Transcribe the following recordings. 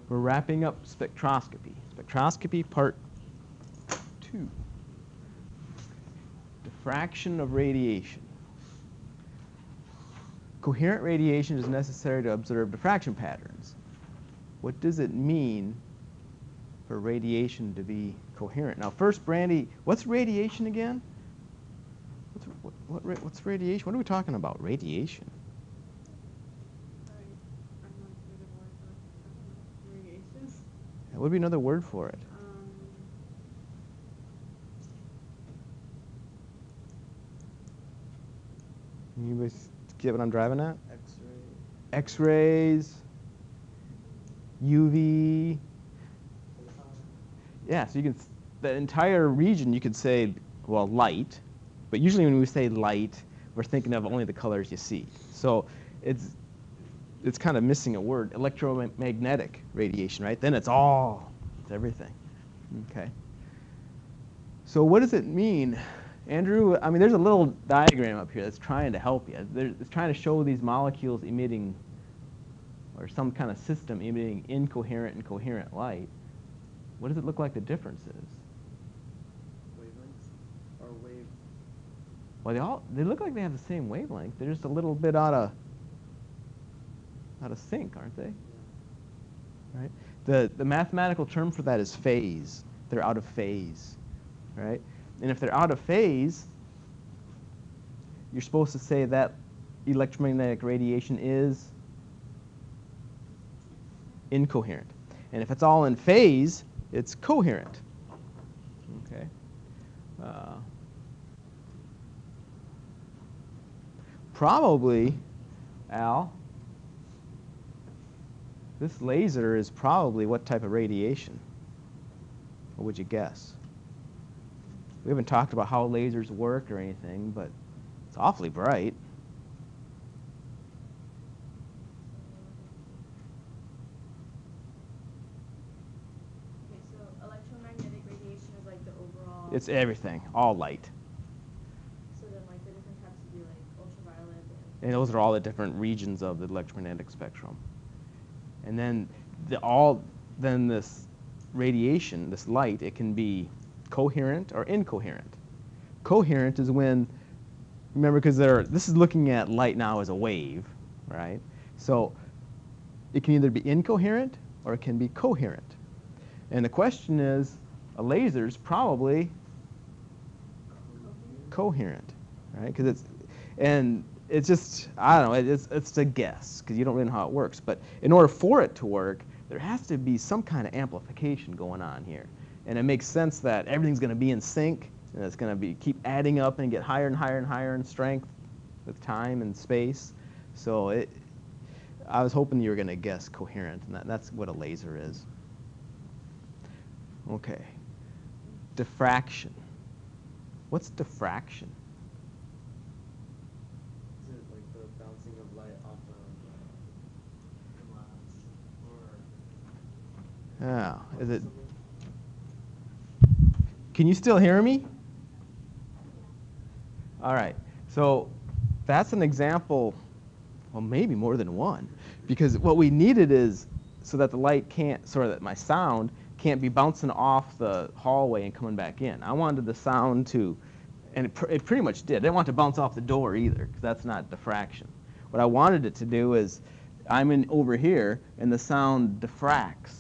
We're wrapping up spectroscopy. Spectroscopy part 2. Diffraction of radiation. Coherent radiation is necessary to observe diffraction patterns. What does it mean for radiation to be coherent? Now, first, Brandy, what's radiation again? What's radiation? What are we talking about? Radiation. What would be another word for it? Anybody get what I'm driving at? X-rays, UV. Yeah, so you can, the entire region you could say, well, light. But usually when we say light, we're thinking of only the colors you see. So it's kind of missing a word, electromagnetic radiation, right? Then it's everything. Okay. So what does it mean? Andrew, I mean, there's a little diagram up here that's trying to help you. It's trying to show these molecules emitting, or some kind of system emitting incoherent and coherent light. What does it look like the difference is? Wavelengths or wave? Well, they look like they have the same wavelength. They're just a little bit out of sync, aren't they? Yeah. Right. The mathematical term for that is phase. They're out of phase, right? And if they're out of phase, you're supposed to say that electromagnetic radiation is incoherent. And if it's all in phase, it's coherent. Okay. Probably, Al, this laser is probably what type of radiation? What would you guess? We haven't talked about how lasers work or anything, but it's awfully bright. Okay, so electromagnetic radiation is like the overall... It's everything, all light. So then like the different types would be like ultraviolet And those are all the different regions of the electromagnetic spectrum. And then this radiation, this light, it can be coherent or incoherent. Coherent is when, remember, because this is looking at light now as a wave, right? So it can either be incoherent or it can be coherent. And the question is, a laser is probably coherent, right? Because it's just, I don't know, it's a guess, because you don't really know how it works. But in order for it to work, there has to be some kind of amplification going on here. And it makes sense that everything's going to be in sync, and it's going to keep adding up and get higher and higher and higher in strength with time and space. So I was hoping you were going to guess coherent, and that's what a laser is. Okay. Diffraction. What's diffraction? Is it like the bouncing of light off of glass or? Yeah. Is it? Can you still hear me? All right. So that's an example. Well, maybe more than one, because what we needed is so that the light can't, so that my sound can't be bouncing off the hallway and coming back in. I wanted the sound to, and it pretty much did. I didn't want it to bounce off the door either, because that's not diffraction. What I wanted it to do is, I'm over here, and the sound diffracts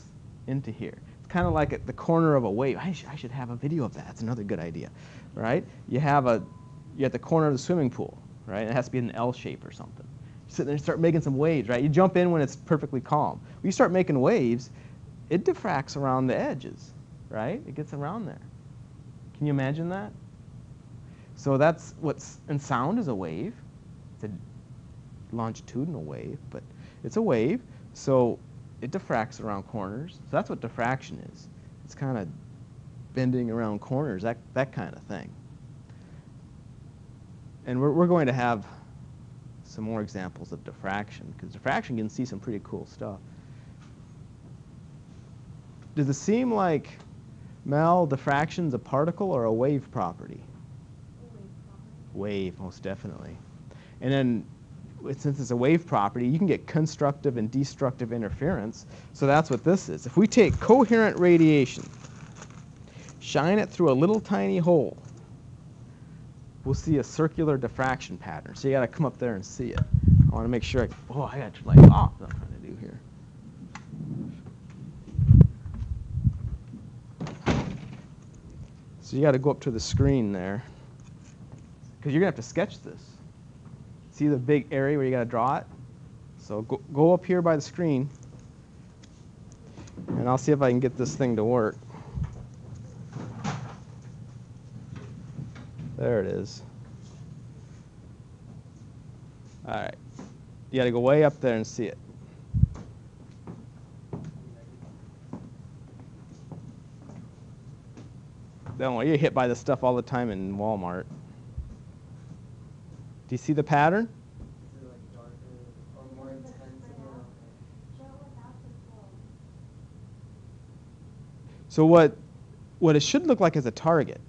into here. It's kind of like at the corner of a wave. I should have a video of that. That's another good idea, right? You're at the corner of the swimming pool, right? And it has to be in an L shape or something. You sit there and start making some waves, right? You jump in when it's perfectly calm. When you start making waves, it diffracts around the edges, right? It gets around there. Can you imagine that? So that's and sound is a wave. It's a longitudinal wave, but it's a wave. So it diffracts around corners. So that's what diffraction is. It's kind of bending around corners, that kind of thing. And we're going to have some more examples of diffraction, because diffraction can see some pretty cool stuff. Does it seem like, Mel, diffraction's a particle or a wave property? A wave property. Wave, most definitely. And then since it's a wave property, you can get constructive and destructive interference. So that's what this is. If we take coherent radiation, shine it through a little tiny hole, we'll see a circular diffraction pattern. So you got to come up there and see it. I want to make sure. I got to turn light off. What I'm trying to do here. So you got to go up to the screen there, because you're going to have to sketch this. See the big area where you got to draw it? So go up here by the screen, and I'll see if I can get this thing to work. There it is. All right. You got to go way up there and see it. Don't worry, you're hit by this stuff all the time in Walmart. Do you see the pattern? Is it like darker or more intense? So what it should look like is a target.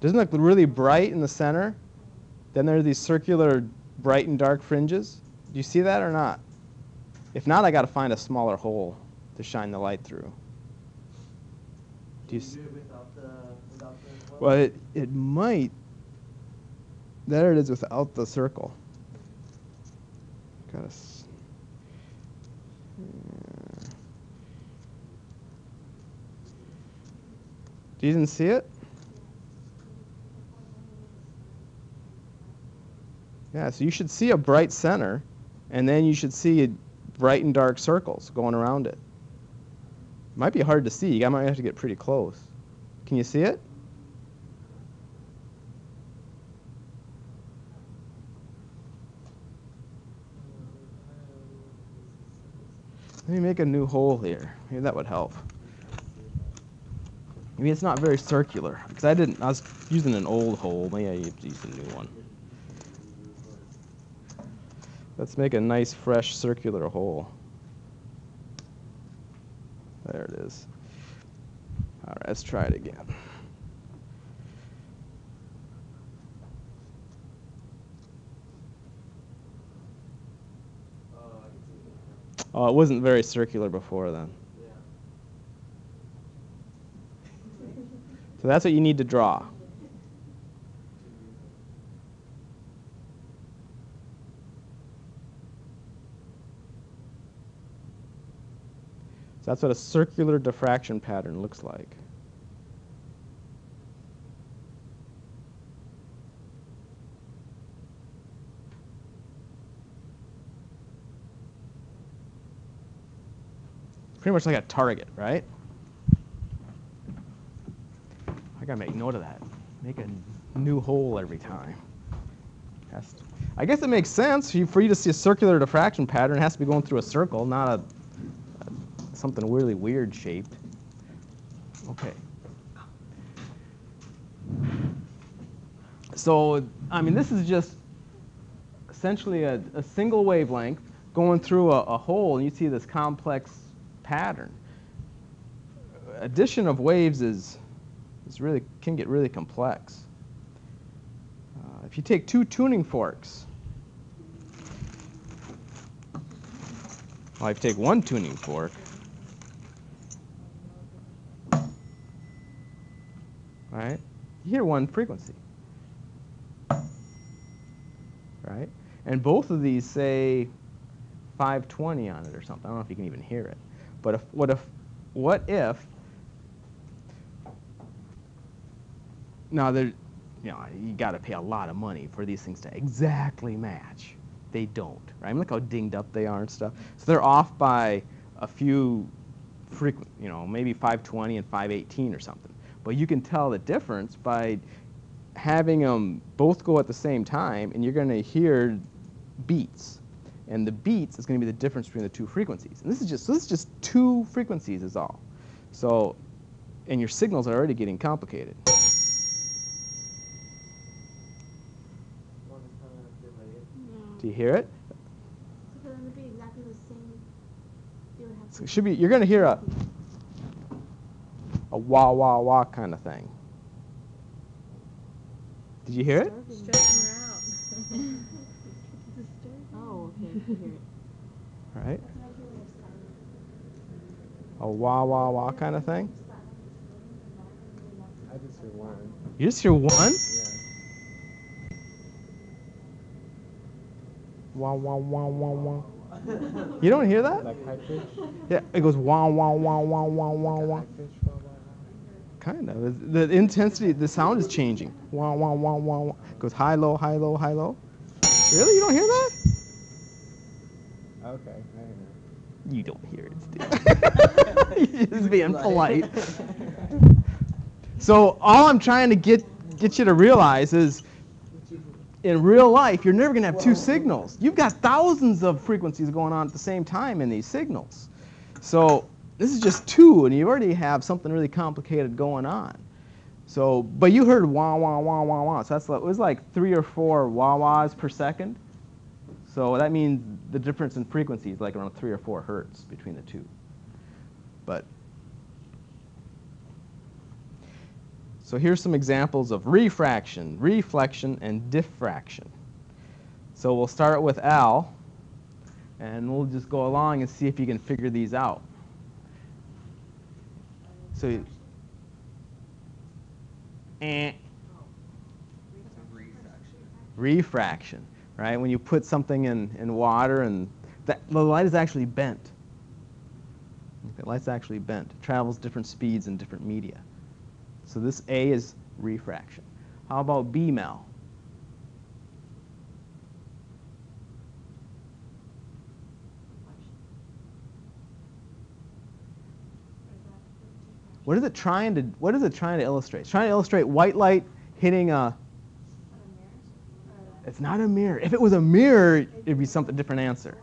Doesn't it look really bright in the center? Then there are these circular bright and dark fringes. Do you see that or not? If not, I got to find a smaller hole to shine the light through. Do you Do it without the Well, it might. There it is without the circle. Got You didn't see it? Yeah, so you should see a bright center, and then you should see bright and dark circles going around it. Might be hard to see. You might have to get pretty close. Can you see it? Let me make a new hole here. Maybe that would help. Maybe it's not very circular, because I was using an old hole. Maybe I have to use a new one. Let's make a nice, fresh, circular hole. There it is. All right, let's try it again. Oh, it wasn't very circular before then. Yeah. So that's what you need to draw. So that's what a circular diffraction pattern looks like. Pretty much like a target, right? I gotta make note of that. Make a new hole every time. I guess it makes sense for you to see a circular diffraction pattern. It has to be going through a circle, not something really weird shaped. Okay. So, I mean, this is just essentially a single wavelength going through a hole, and you see this complex pattern. Addition of waves can get really complex. If you take two tuning forks, well, if you take one tuning fork, right, you hear one frequency, right? And both of these say 520 on it or something. I don't know if you can even hear it. But what if now you got to pay a lot of money for these things to exactly match. They don't, right? I mean, look how dinged up they are and stuff. So they're off by a few maybe 520 and 518 or something. But you can tell the difference by having them both go at the same time, and you're going to hear beats. And the beats is going to be the difference between the two frequencies. And this is just two frequencies is all. So, and your signals are already getting complicated. Do you hear it? So then it would be exactly the same. You would have So it should be. You're going to hear a wah wah wah kind of thing. Did you hear it? Stressing her out. Oh, Right? A wah, wah, wah kind of thing? I just hear one. You just hear one? Yeah. Wah, wah, wah, wah, wah. You don't hear that? Like high pitch? Yeah, it goes wah, wah, wah, wah, wah, wah, Like a wah. high pitch? Blah, blah, blah. Kind of. The intensity, the sound is changing. Wah, wah, wah, wah, wah. It goes high, low, high, low, high, low. Really? You don't hear that? Okay, I hear it. You don't hear it, Steve. You're just being polite. So all I'm trying to get you to realize is, in real life, you're never going to have two signals. You've got thousands of frequencies going on at the same time in these signals. So this is just two, and you already have something really complicated going on. So, but you heard wah, wah, wah, wah, wah. So it was like 3 or 4 wah-wahs per second. So that means the difference in frequency is like around 3 or 4 hertz between the two. But so here's some examples of refraction, reflection, and diffraction. So we'll start with Al, and we'll just go along and see if you can figure these out. So, refraction, right? When you put something in water and the light is actually bent. The light's actually bent. It travels different speeds in different media. So this A is refraction. How about B, Mel? What is it trying to illustrate? It's trying to illustrate white light hitting a. It's not a mirror. If it was a mirror, it'd be something different answer.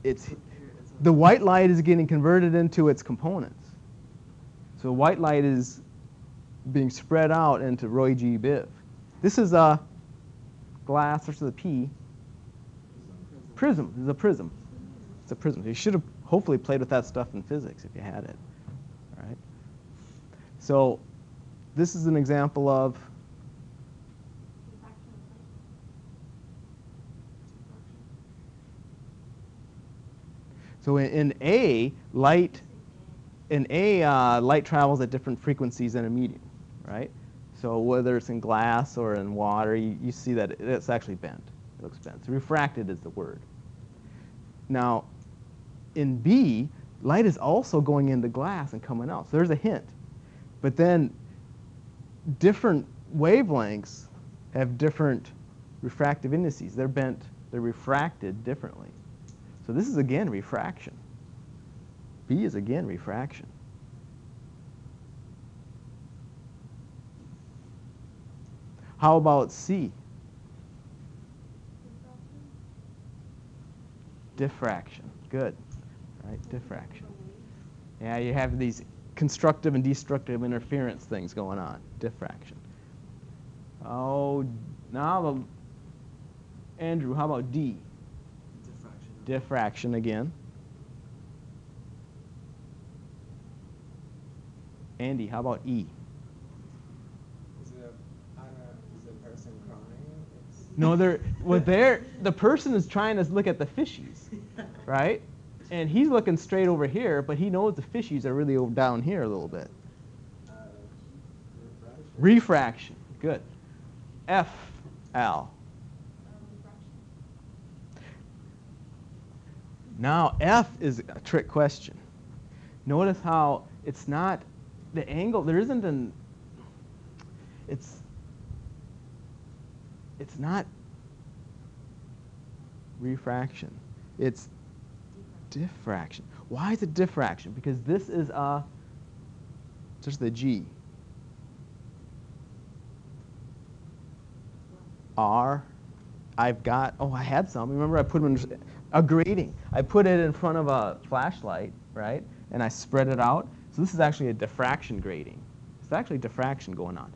It's the white light is getting converted into its components. So white light is being spread out into Roy G. Biv. This is a glass, this is a P. Prism. This is a prism. It's a prism. You should have hopefully played with that stuff in physics if you had it. All right. So this is an example of so in A, light travels at different frequencies in a medium, right? So whether it's in glass or in water, you see that it's actually bent. It looks bent. So refracted is the word. Now, in B, light is also going into glass and coming out. So there's a hint. But then different wavelengths have different refractive indices. They're bent, they're refracted differently. So this is again refraction. B is again refraction. How about C? Diffraction. Good. Right, diffraction. Yeah, you have these constructive and destructive interference things going on. Diffraction. Oh, now Andrew, how about D? Diffraction again. Andy, how about E? Is it a person crying? No, the person is trying to look at the fishies, right? And he's looking straight over here, but he knows the fishies are really over down here a little bit. Refraction. Good. F, Al. Now, F is a trick question. Notice how it's not the angle. There isn't an. It's not refraction. It's diffraction. Why is it diffraction? Because this is just the G. R. I had some. Remember, I put them in a grating. I put it in front of a flashlight, right? And I spread it out. So this is actually a diffraction grating. It's actually diffraction going on.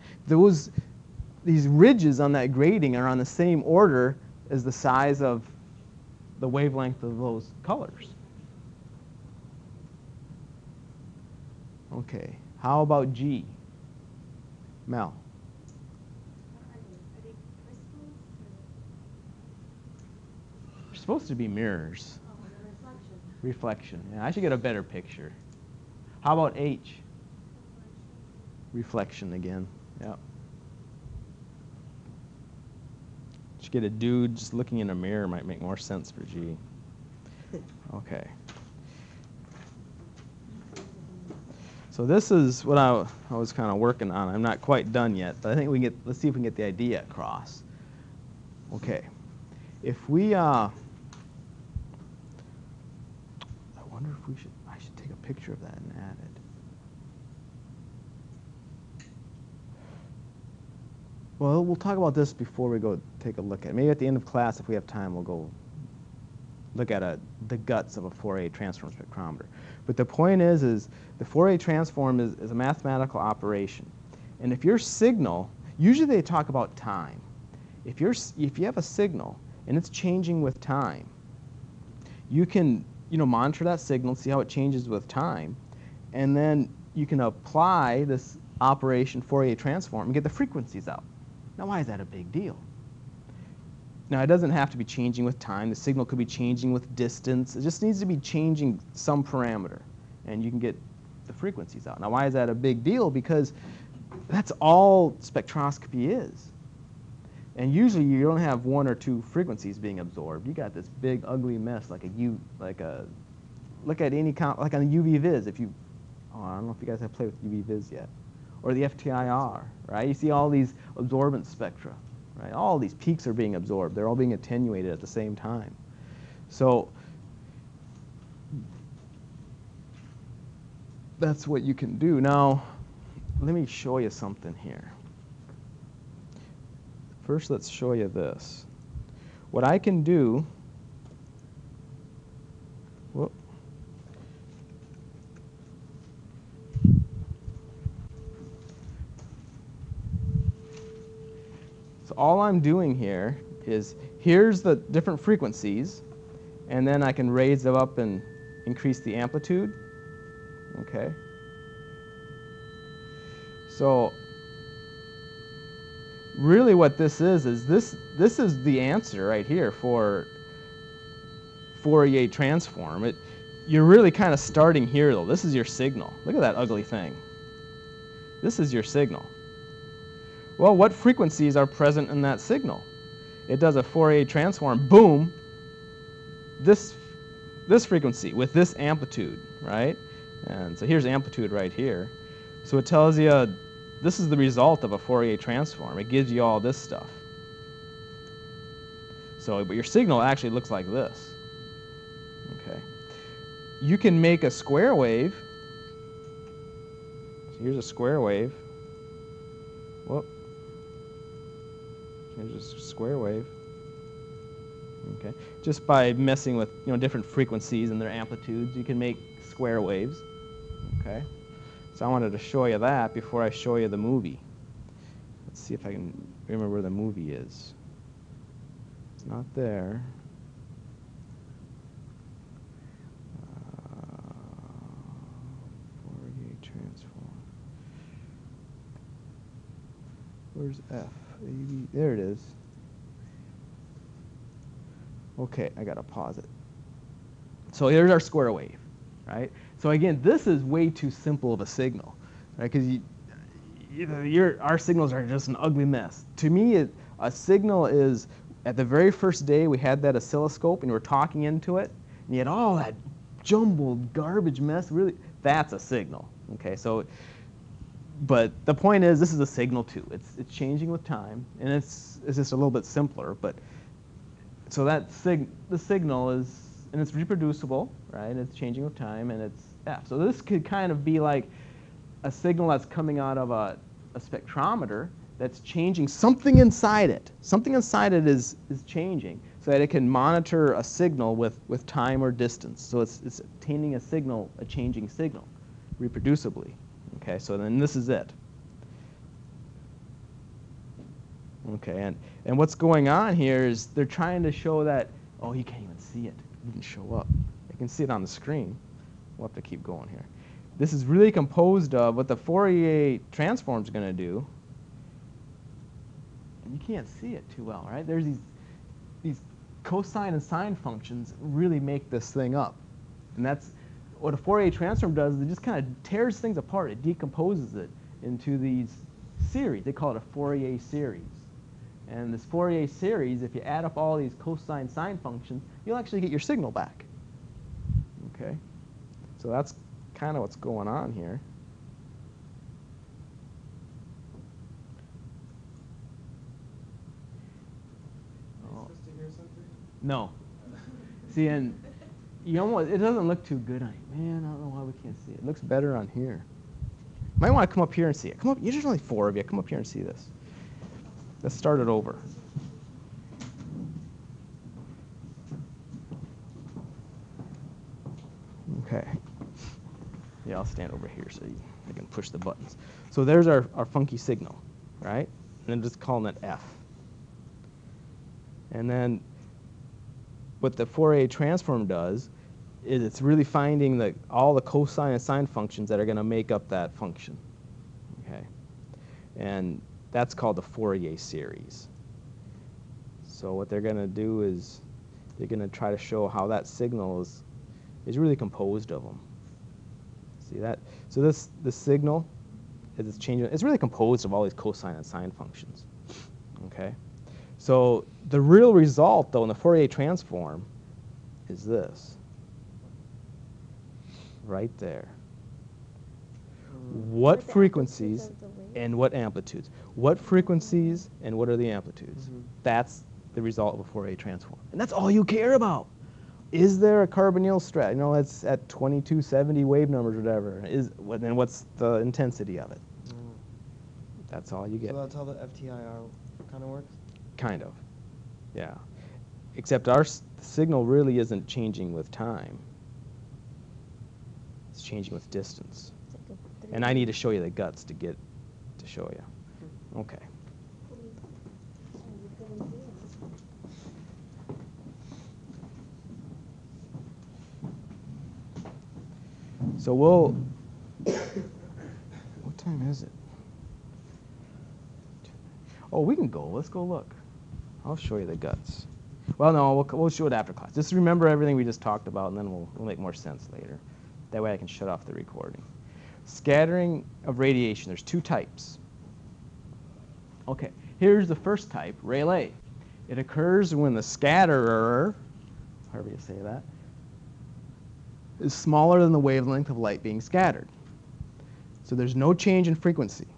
These ridges on that grating are on the same order as the size of the wavelength of those colors. Okay, how about G? Mel? supposed to be mirrors. Oh, the reflection. Reflection. Yeah, I should get a better picture. How about H? Reflection again. Yep. Should get a dude just looking in a mirror might make more sense for G. Okay. So this is what I was kind of working on. I'm not quite done yet, but I think let's see if we can get the idea across. Okay. If we, I wonder if I should take a picture of that and add it. Well, we'll talk about this before we go take a look at it. Maybe at the end of class, if we have time, we'll go look at the guts of a Fourier transform spectrometer. But the point is the Fourier transform is a mathematical operation. And if your signal, usually they talk about time. If you have a signal and it's changing with time, you can monitor that signal, see how it changes with time, and then you can apply this operation Fourier transform and get the frequencies out. Now, why is that a big deal? Now, it doesn't have to be changing with time. The signal could be changing with distance. It just needs to be changing some parameter, and you can get the frequencies out. Now, why is that a big deal? Because that's all spectroscopy is. And usually, you don't have one or two frequencies being absorbed. You got this big, ugly mess like look at any like on a UV vis. I don't know if you guys have played with UV vis yet, or the FTIR, right? You see all these absorbance spectra. Right? All these peaks are being absorbed. They're all being attenuated at the same time. So that's what you can do. Now, let me show you something here. First, let's show you this. What I can do, whoop. So all I'm doing here is, here's the different frequencies, and then I can raise them up and increase the amplitude. Okay. So really what this is this is the answer right here for Fourier transform. You're really kind of starting here, though. This is your signal. Look at that ugly thing. This is your signal. Well, what frequencies are present in that signal? It does a Fourier transform, boom, this frequency with this amplitude, right? And so here's amplitude right here. So it tells you this is the result of a Fourier transform. It gives you all this stuff. So, but your signal actually looks like this. Okay. You can make a square wave. So here's a square wave. Whoop. Here's a square wave. Okay. Just by messing with different frequencies and their amplitudes, you can make square waves. Okay. So I wanted to show you that before I show you the movie. Let's see if I can remember where the movie is. It's not there. Fourier transform. Where's F? A, B, there it is. Okay, I gotta pause it. So here's our square wave, right? So again, this is way too simple of a signal, right? Because our signals are just an ugly mess. To me, a signal is, at the very first day we had that oscilloscope and we were talking into it, and you had all that jumbled garbage mess. Really, that's a signal. Okay, so, but the point is, this is a signal too. It's changing with time, and it's just a little bit simpler. But so that the signal is, and it's reproducible, right? It's changing with time, and it's F. So this could kind of be like a signal that's coming out of a spectrometer that's changing something inside it. Something inside it is changing so that it can monitor a signal with time or distance. So it's obtaining a signal, a changing signal, reproducibly. Okay, so then this is it. Okay, and what's going on here is they're trying to show that, oh, you can't even see it. It didn't show up. You can see it on the screen. We'll have to keep going here. This is really composed of what the Fourier transform is going to do. And you can't see it too well, right? There's these cosine and sine functions really make this thing up. And that's what a Fourier transform does, is it just kind of tears things apart. It decomposes it into these series. They call it a Fourier series. And this Fourier series, if you add up all these cosine sine functions, you'll actually get your signal back. Okay? So that's kind of what's going on here. Supposed to hear something? No. See, and you almost, it doesn't look too good on you. Man, I don't know why we can't see it. It looks better on here. Might want to come up here and see it. Come up. There's only 4 of you. Come up here and see this. Let's start it over. Okay. Yeah, I'll stand over here so I can push the buttons. So there's our funky signal, right? And then just calling it F. And then what the Fourier transform does is it's really finding all the cosine and sine functions that are going to make up that function. Okay? And that's called the Fourier series. So what they're going to do is they're going to try to show how that signal is really composed of them. See that? So this signal, as it's changing, it's really composed of all these cosine and sine functions. Okay? So the real result, though, in the Fourier transform is this. Right there. What frequencies and what amplitudes? What frequencies and what are the amplitudes? That's the result of a Fourier transform. And that's all you care about. Is there a carbonyl strat? You know, it's at 2270 wave numbers or whatever. And what's the intensity of it? That's all you get. So that's how the FTIR kind of works? Kind of, yeah. Except our signal really isn't changing with time. It's changing with distance. And I need to show you the guts to show you. Okay. So what time is it? Oh, we can go. Let's go look. I'll show you the guts. Well, no, we'll show it after class. Just remember everything we just talked about, and then we'll make more sense later. That way I can shut off the recording. Scattering of radiation, there's 2 types. Okay, here's the first type, Rayleigh. It occurs when the scatterer, however you say that, is smaller than the wavelength of light being scattered. So there's no change in frequency.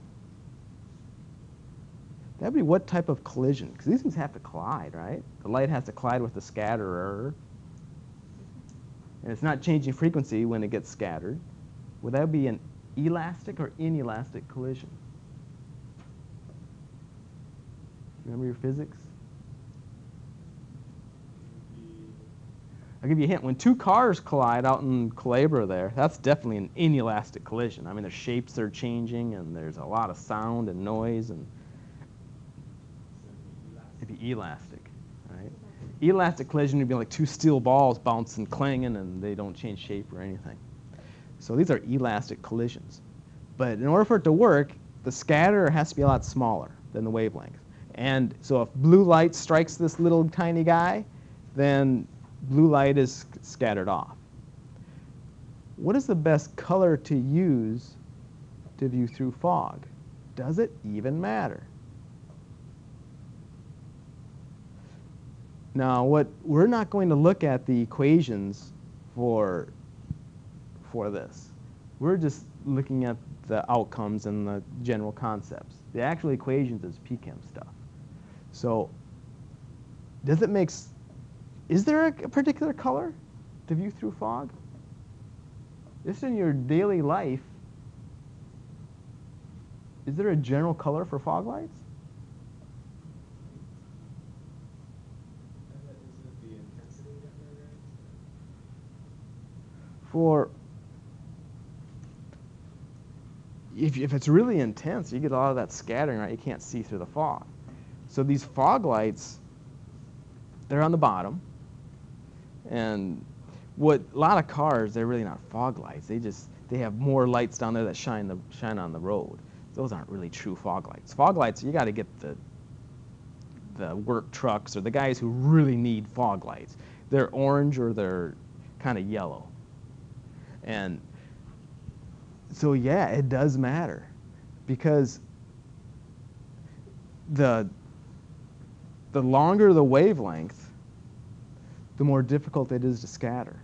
That would be what type of collision? Because these things have to collide, right? The light has to collide with the scatterer. And it's not changing frequency when it gets scattered. Would that be an elastic or inelastic collision? Remember your physics? I'll give you a hint. When 2 cars collide out in Calabria there, that's definitely an inelastic collision. I mean, their shapes are changing, and there's a lot of sound and noise, and it'd be elastic, right? Elastic collision would be like 2 steel balls bouncing, clanging, and they don't change shape or anything. So these are elastic collisions. But in order for it to work, the scatterer has to be a lot smaller than the wavelength. And so if blue light strikes this little tiny guy, then blue light is scattered off. What is the best color to use to view through fog? Does it even matter? Now, we're not going to look at the equations for this. We're just looking at the outcomes and the general concepts. The actual equations is P-chem stuff. So, is there a particular color to view through fog? Just in your daily life, is there a general color for fog lights? Is it the intensity that we're If it's really intense, you get a lot of that scattering, right? You can't see through the fog. So these fog lights, they're on the bottom. And a lot of cars, they're really not fog lights. They have more lights down there that shine on the road. Those aren't really true fog lights. Fog lights, you got to get the work trucks or the guys who really need fog lights. They're orange or they're kind of yellow. And so yeah, it does matter, because the longer the wavelength, the more difficult it is to scatter.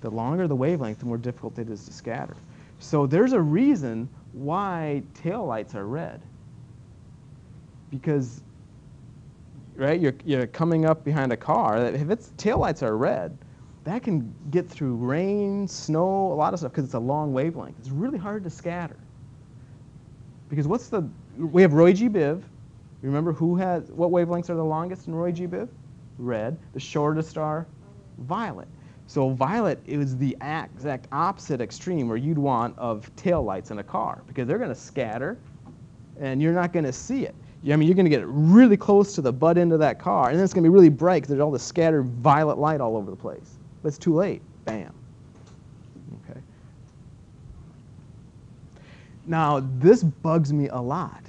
The longer the wavelength, the more difficult it is to scatter. So there's a reason why taillights are red. Because, right, you're coming up behind a car. If its taillights are red, that can get through rain, snow, a lot of stuff, because it's a long wavelength. It's really hard to scatter. Because we have Roy G. Biv. Remember what wavelengths are the longest in Roy G. Biv? Red. The shortest are violet. So violet is the exact opposite extreme where you'd want of taillights in a car, because they're going to scatter and you're not going to see it. I mean, you're going to get really close to the butt end of that car, and then it's going to be really bright because there's all this scattered violet light all over the place. But it's too late. Bam. Okay. Now, this bugs me a lot.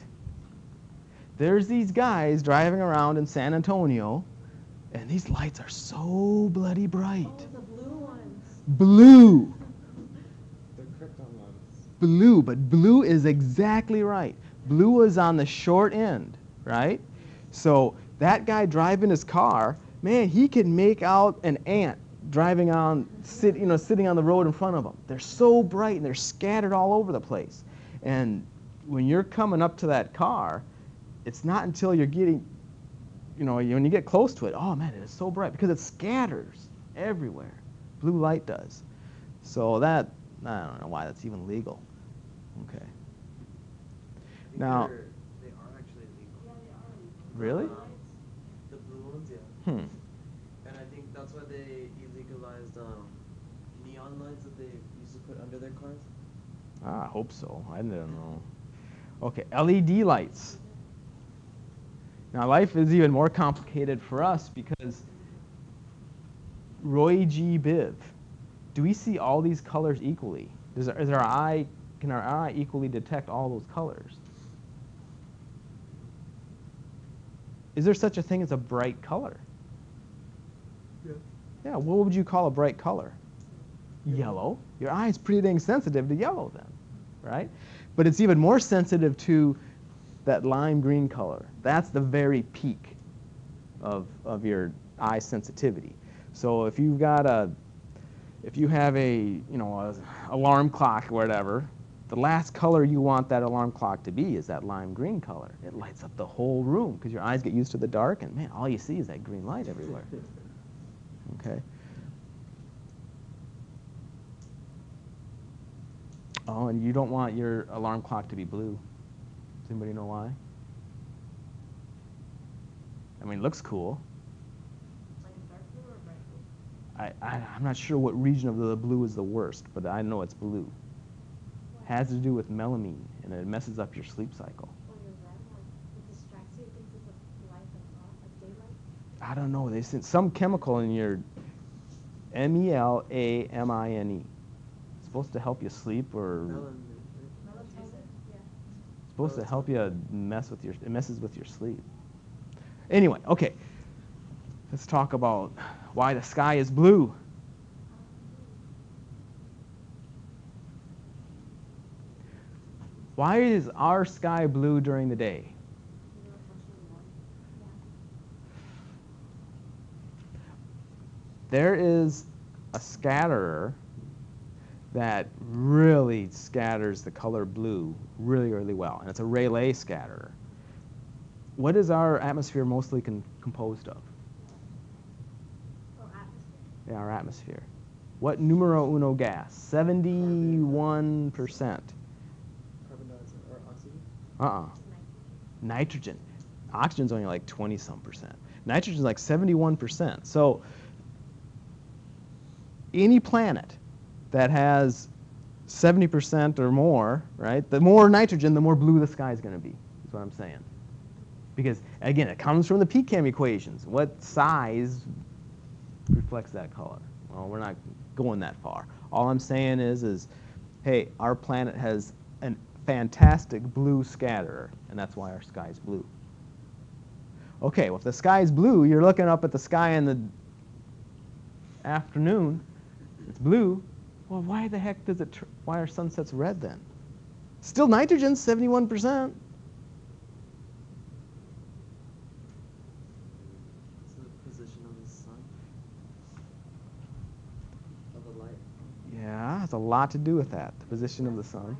There's these guys driving around in San Antonio, and these lights are so bloody bright. Oh, the blue ones. Blue. They're krypton ones. Blue, but blue is exactly right. Blue is on the short end, right? So that guy driving his car, man, he can make out an ant driving on, sitting on the road in front of him. They're so bright and they're scattered all over the place. And when you're coming up to that car, it's not until you're getting, when you get close to it, oh man, it is so bright, because it scatters everywhere. Blue light does. So that, I don't know why that's even legal. Okay. Now, they are actually legal. Yeah, they are legal. really? The blue ones, yeah. Hmm. And I think that's why they illegalized neon lights that they used to put under their cars. I hope so. I didn't know. Okay, LED lights. Now, life is even more complicated for us because Roy G. Biv, do we see all these colors equally? Can our eye equally detect all those colors? Is there such a thing as a bright color? Yeah. Yeah, what would you call a bright color? Yellow. Your eye is pretty dang sensitive to yellow then, right? But it's even more sensitive to that lime green color. That's the very peak of your eye sensitivity. So if you have a alarm clock or whatever, the last color you want that alarm clock to be is that lime green color. It lights up the whole room because your eyes get used to the dark, and man, all you see is that green light everywhere. Okay. Oh, and you don't want your alarm clock to be blue. Does anybody know why? I mean, it looks cool. Like a dark blue or a bright blue? I'm not sure what region of the blue is the worst, but I know it's blue. Has to do with melamine, and it messes up your sleep cycle. Or your REM, like it distracts you. It thinks it's a light that's off, like daylight. I don't know. They sent some chemical in your melamine. It's supposed to help you sleep, or Melatonin. Yeah. it's supposed to help you it messes with your sleep. Anyway, okay. Let's talk about why the sky is blue. Why is our sky blue during the day? There is a scatterer that really scatters the color blue really, really well, and it's a Rayleigh scatterer. What is our atmosphere mostly composed of? Oh, atmosphere. Yeah, our atmosphere. What numero uno gas? 71%. Carbon dioxide or oxygen? Nitrogen. Oxygen's only like 20-some%. Nitrogen's like 71%. So any planet that has 70% or more, right? The more nitrogen, the more blue the sky is going to be. That's what I'm saying. Because again, it comes from the P-chem equations. What size reflects that color? Well, we're not going that far. All I'm saying is, hey, our planet has a fantastic blue scatterer, and that's why our sky is blue. Okay, well, if the sky is blue, you're looking up at the sky in the afternoon, it's blue. Well, why the heck does it, why are sunsets red then? Still nitrogen, 71%. It's the position of the sun, of the light. Yeah, has a lot to do with that, the position of the sun.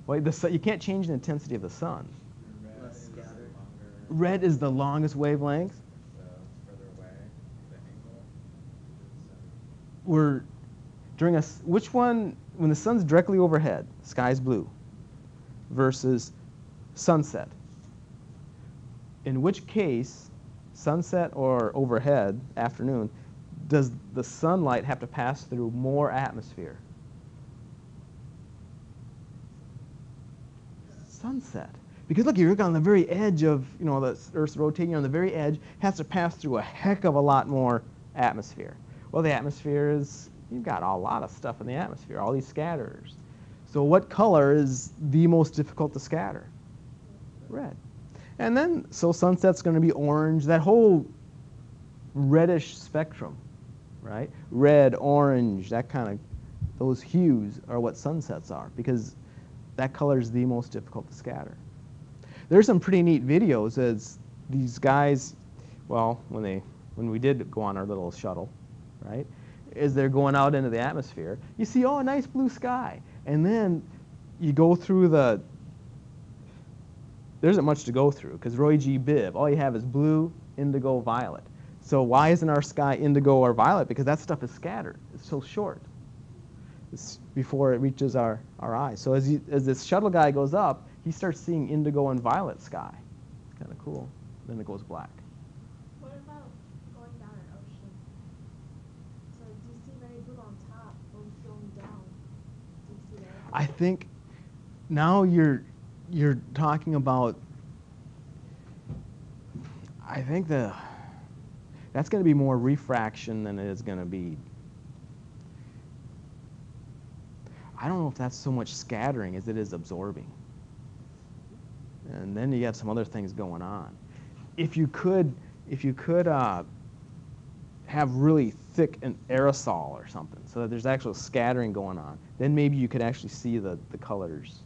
Wait, you can't change the intensity of the sun. Less scattered. Red is the longest wavelength. So it's further away, the angle. We're during which one, when the sun's directly overhead, sky's blue, versus sunset. In which case, sunset or overhead, afternoon, does the sunlight have to pass through more atmosphere? Sunset. Because look, you're on the very edge of, the Earth's rotating on the very edge, has to pass through a heck of a lot more atmosphere. Well, the atmosphere is, you've got a lot of stuff in the atmosphere, all these scatterers. So what color is the most difficult to scatter? Red. And then, so sunset's going to be orange, that whole reddish spectrum, right? Red, orange, that kind of, those hues are what sunsets are, because that color is the most difficult to scatter. There's some pretty neat videos as these guys, well, when we did go on our little shuttle, right, as they're going out into the atmosphere, you see, oh, a nice blue sky. And then you go through there isn't much to go through, because Roy G. Biv, all you have is blue, indigo, violet. So why isn't our sky indigo or violet? Because that stuff is scattered. It's so short. It's before it reaches our eyes. So as this shuttle guy goes up, he starts seeing indigo and violet sky. It's kind of cool. Then it goes black. What about going down an ocean? So do you see very blue on top, but going down? Do you see that? I think now you're talking about, I think that's going to be more refraction than it is going to be. I don't know if that's so much scattering as it is absorbing. And then you have some other things going on. If you could have really thick an aerosol or something, so that there's actual scattering going on, then maybe you could actually see the colors.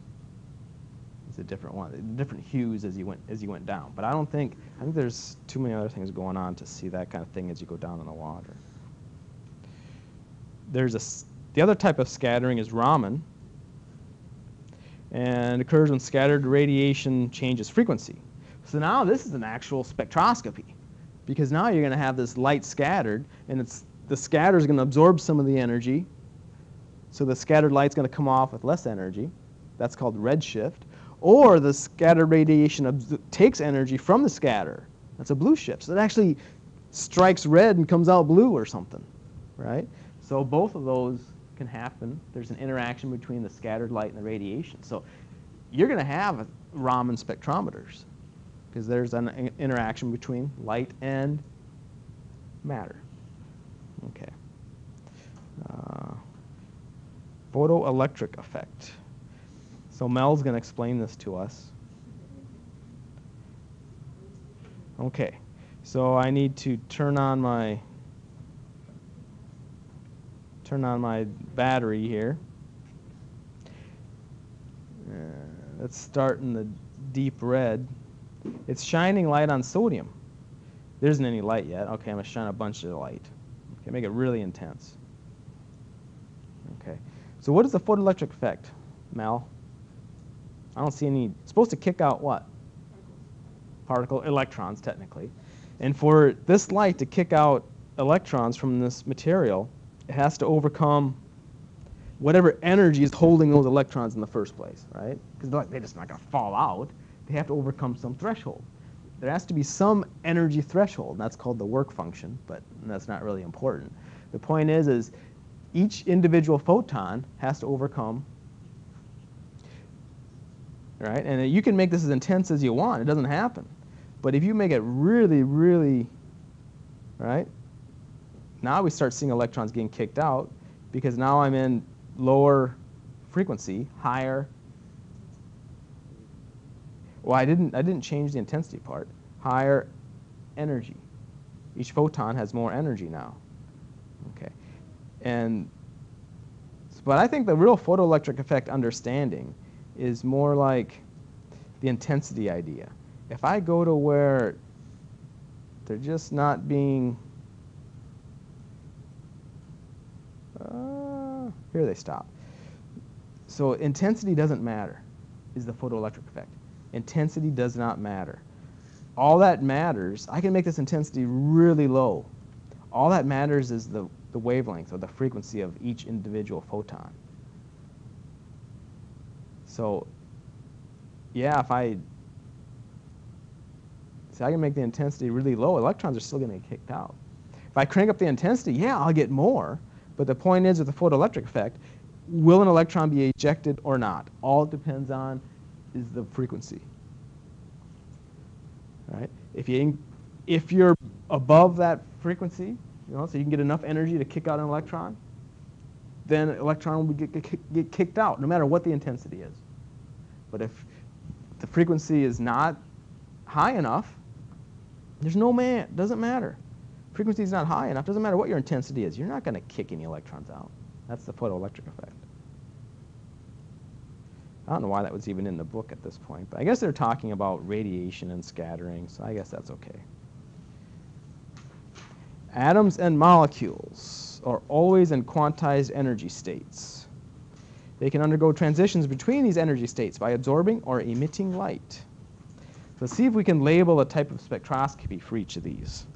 It's a different one, different hues as you went down. But I think there's too many other things going on to see that kind of thing as you go down in the water. The other type of scattering is Raman, and it occurs when scattered radiation changes frequency. So now this is an actual spectroscopy, because now you're going to have this light scattered, and the scatter is going to absorb some of the energy, so the scattered light's going to come off with less energy. That's called redshift. Or the scattered radiation takes energy from the scatter. That's a blue shift. So it actually strikes red and comes out blue or something, right? So both of those can happen. There's an interaction between the scattered light and the radiation. So you're going to have Raman spectrometers, because there's an interaction between light and matter. Okay. Photoelectric effect. So Mel's going to explain this to us. Okay. So I need to turn on my battery here. Let's start in the deep red. It's shining light on sodium. There isn't any light yet. Okay, I'm going to shine a bunch of light. Okay, make it really intense. Okay. So what is the photoelectric effect, Mel? I don't see any. It's supposed to kick out what? Electrons, technically. And for this light to kick out electrons from this material, it has to overcome whatever energy is holding those electrons in the first place, right? Because they're just not going to fall out. They have to overcome some threshold. There has to be some energy threshold, and that's called the work function, but that's not really important. The point is each individual photon has to overcome, right? And you can make this as intense as you want. It doesn't happen. But if you make it really, really, right? Now we start seeing electrons getting kicked out, because now I'm in lower frequency, higher Well, I didn't change the intensity part. Higher energy. Each photon has more energy now. Okay. But I think the real photoelectric effect understanding is more like the intensity idea. If I go to where they're just not being, here they stop. So intensity doesn't matter, is the photoelectric effect. Intensity does not matter. All that matters, I can make this intensity really low. All that matters is the wavelength or the frequency of each individual photon. So, yeah, if I can make the intensity really low, electrons are still going to get kicked out. If I crank up the intensity, yeah, I'll get more. But the point is, with the photoelectric effect, will an electron be ejected or not? All it depends on is the frequency. All right? If you're above that frequency, so you can get enough energy to kick out an electron, then an electron will get kicked out, no matter what the intensity is. But if the frequency is not high enough, doesn't matter. Frequency is not high enough, doesn't matter what your intensity is. You're not going to kick any electrons out. That's the photoelectric effect. I don't know why that was even in the book at this point, but I guess they're talking about radiation and scattering, so I guess that's okay. Atoms and molecules are always in quantized energy states. They can undergo transitions between these energy states by absorbing or emitting light. Let's see if we can label a type of spectroscopy for each of these.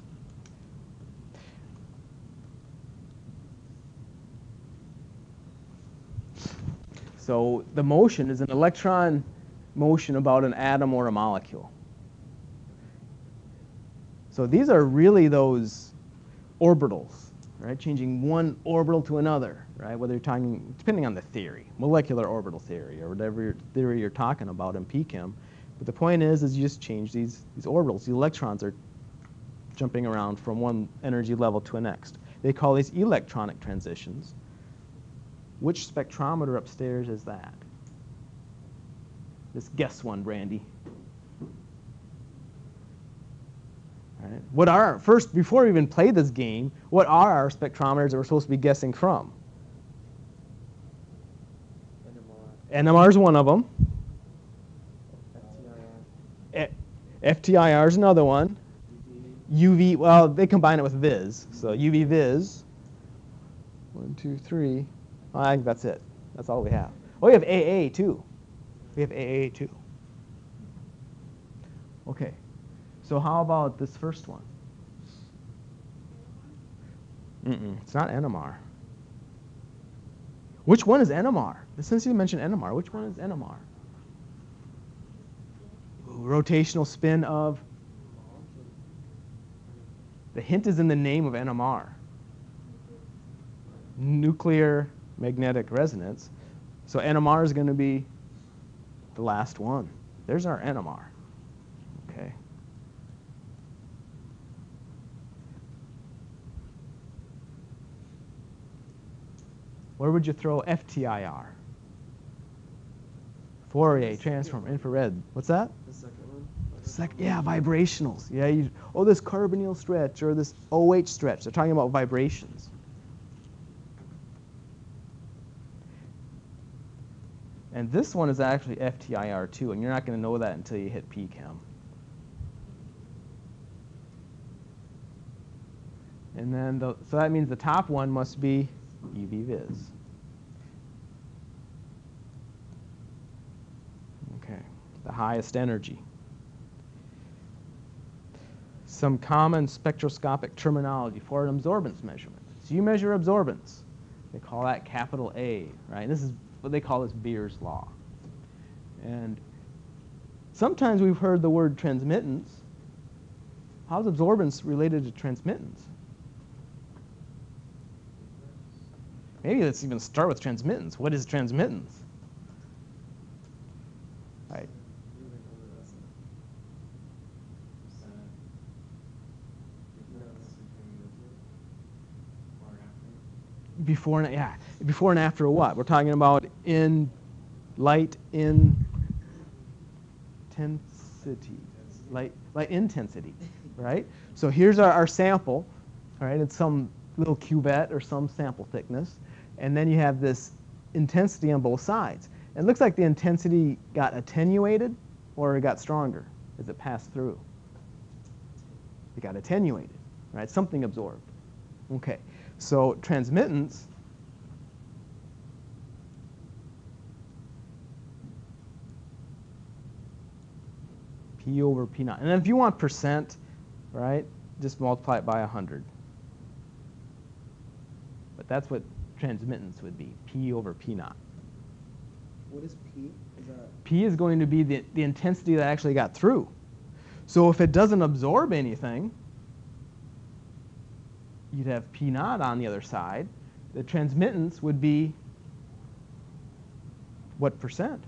So the motion is an electron motion about an atom or a molecule. So these are really those orbitals, right? Changing one orbital to another, right? Whether you're talking, depending on the theory, molecular orbital theory, or whatever theory you're talking about in P-chem. But the point is you just change these orbitals. The electrons are jumping around from one energy level to the next. They call these electronic transitions. Which spectrometer upstairs is that? Just guess one, Brandy. All right. First, before we even play this game, what are our spectrometers that we're supposed to be guessing from? NMR is one of them. FTIR is another one. UV, well, they combine it with Vis. So UV Vis. 1, 2, 3. Well, I think that's it. That's all we have. Oh, we have AA too. We have AA too. Okay. So how about this first one? It's not NMR. Which one is NMR? Since you mentioned NMR, which one is NMR? Rotational spin of? The hint is in the name of NMR. Nuclear magnetic resonance. So NMR is going to be the last one. There's our NMR. Okay. Where would you throw FTIR? Fourier, transform, infrared. What's that? The second one? Yeah, vibrationals. Yeah, this carbonyl stretch or this OH stretch. They're talking about vibrations. And this one is actually FTIR2, and you're not going to know that until you hit P-chem. And then, so that means the top one must be UV Vis. Okay, the highest energy. Some common spectroscopic terminology for an absorbance measurement. So you measure absorbance. They call that capital A, right? This is what they call Beer's law. And sometimes we've heard the word transmittance. How's absorbance related to transmittance? Maybe let's even start with transmittance. What is transmittance? Right. Before and after what? We're talking about in light in tenths light intensity, right? So here's our sample, all right? It's some little cuvette or some sample thickness, and then you have this intensity on both sides. And it looks like the intensity got attenuated or it got stronger as it passed through. It got attenuated, right? Something absorbed. Okay, so transmittance P over P naught. And then if you want percent, right, just multiply it by 100. But that's what transmittance would be, P over P naught. What is P? Is that P is going to be the intensity that actually got through. So if it doesn't absorb anything, you'd have P naught on the other side. The transmittance would be what percent?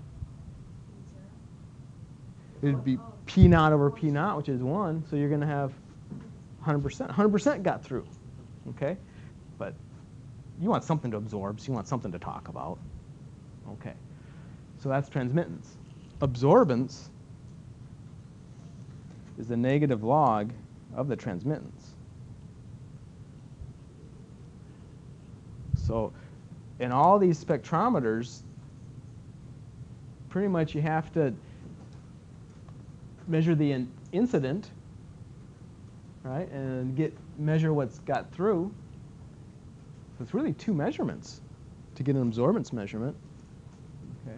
It would be P naught over P naught, which is 1. So you're going to have 100%. 100% got through. Okay? But you want something to absorb, so you want something to talk about. Okay. So that's transmittance. Absorbance is the negative log of the transmittance. So in all these spectrometers, pretty much you have to measure the incident, right, and measure what's got through. So it's really 2 measurements to get an absorbance measurement. Okay.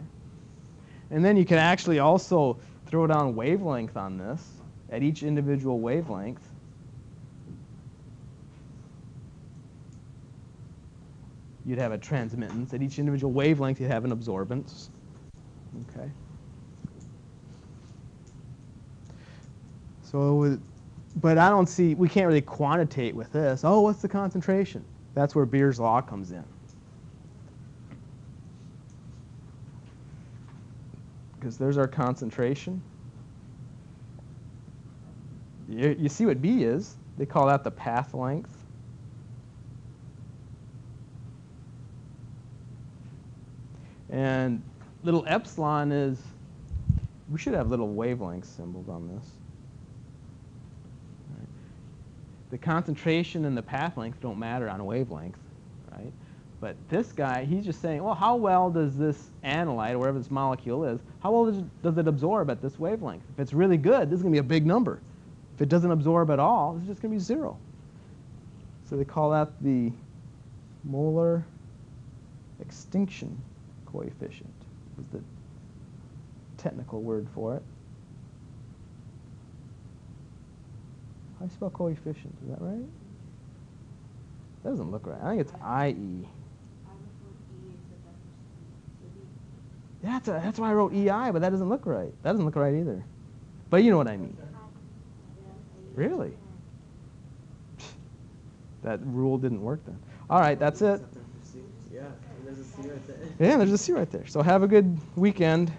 And then you can actually also throw down wavelength on this at each individual wavelength. You'd have a transmittance. At each individual wavelength, you'd have an absorbance. Okay. So, but I don't see, we can't really quantitate with this. Oh, what's the concentration? That's where Beer's law comes in. Because there's our concentration. You see what B is. They call that the path length. And little epsilon is, we should have little wavelength symbols on this. Right. The concentration and the path length don't matter on a wavelength, right? But this guy, he's just saying, well, how well does this analyte, or whatever this molecule is, how well does it absorb at this wavelength? If it's really good, this is going to be a big number. If it doesn't absorb at all, it's just going to be 0. So they call that the molar extinction coefficient, is the technical word for it. How do you spell coefficient? Is that right? That doesn't look right. I think it's IE. That's why I wrote EI, but that doesn't look right. That doesn't look right either. But you know what I mean. Really? That rule didn't work then. All right, that's it. Yeah, there's a C right there. Yeah, there's a C right there. So have a good weekend.